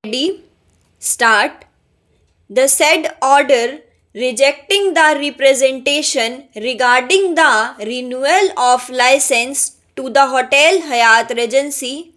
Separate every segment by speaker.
Speaker 1: Ready, start. The said order rejecting the representation regarding the renewal of license to the Hotel Hyatt Regency,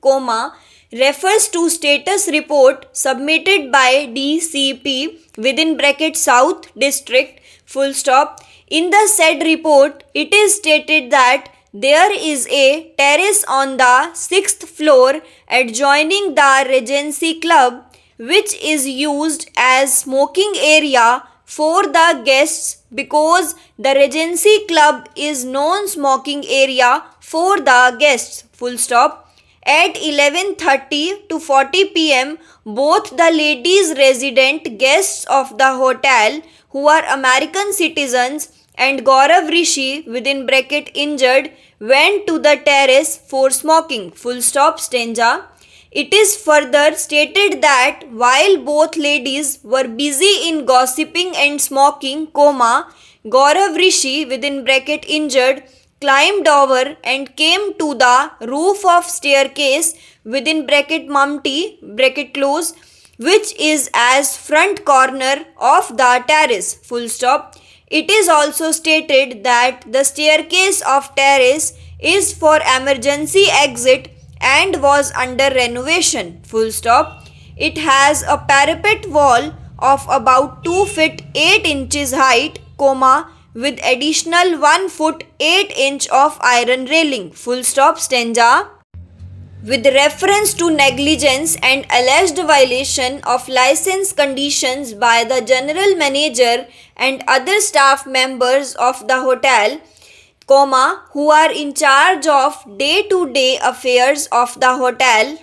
Speaker 1: refers to status report submitted by DCP within bracket South District, full stop. In the said report, it is stated that there is a terrace on the 6th floor adjoining the Regency Club which is used as smoking area for the guests because the Regency Club is non-smoking area for the guests, full stop. At 11:30 to 40 pm, both the ladies resident guests of the hotel who are American citizens and Gaurav Rishi within bracket injured went to the terrace for smoking, full stop, stanza. It is further stated that while both ladies were busy in gossiping and smoking, Gaurav Rishi within bracket injured climbed over and came to the roof of staircase within bracket Mumty bracket close, which is as front corner of the terrace, full stop. It is also stated that the staircase of terrace is for emergency exit and was under renovation, full stop. It has a parapet wall of about 2 feet 8 inches height, with additional 1 foot 8 inch of iron railing, full stop, stanza. With reference to negligence and alleged violation of license conditions by the general manager and other staff members of the hotel, who are in charge of day-to-day affairs of the hotel,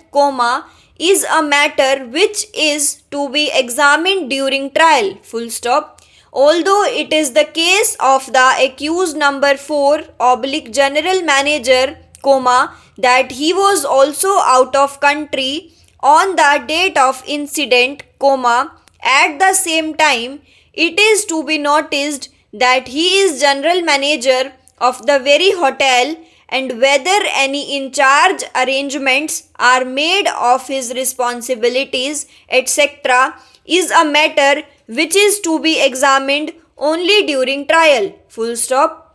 Speaker 1: is a matter which is to be examined during trial, full stop. Although it is the case of the accused number 4 oblique general manager, that he was also out of country on the date of incident, at the same time, it is to be noticed that he is general manager of the very hotel and whether any in charge arrangements are made of his responsibilities, etc., is a matter which is to be examined only during trial, full stop.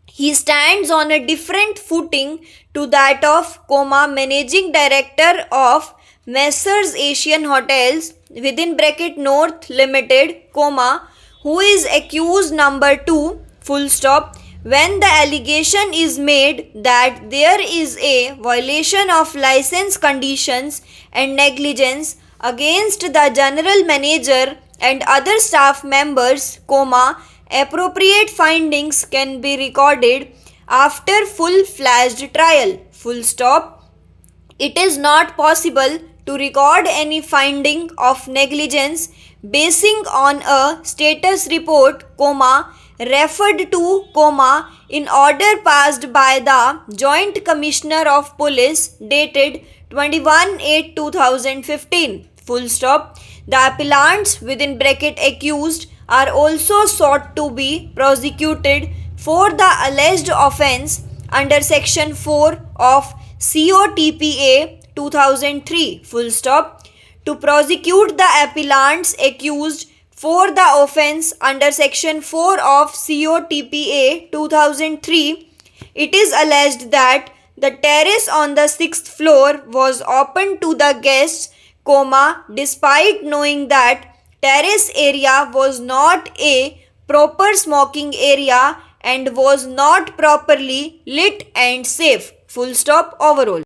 Speaker 1: He stands on a different footing to that of, managing director of Messrs Asian Hotels within bracket North Limited, who is accused number 2, full stop, when the allegation is made that there is a violation of license conditions and negligence against the general manager and other staff members, appropriate findings can be recorded after full-fledged trial, full stop. It is not possible to record any finding of negligence basing on a status report, referred to, in order passed by the Joint Commissioner of Police dated 21/8/2015, full stop. The appellants within bracket accused are also sought to be prosecuted for the alleged offence under section 4 of COTPA 2003, full stop. To prosecute the appellants accused for the offence under section 4 of COTPA 2003, it is alleged that the terrace on the 6th floor was open to the guests, despite knowing that terrace area was not a proper smoking area and was not properly lit and safe, full stop, overall.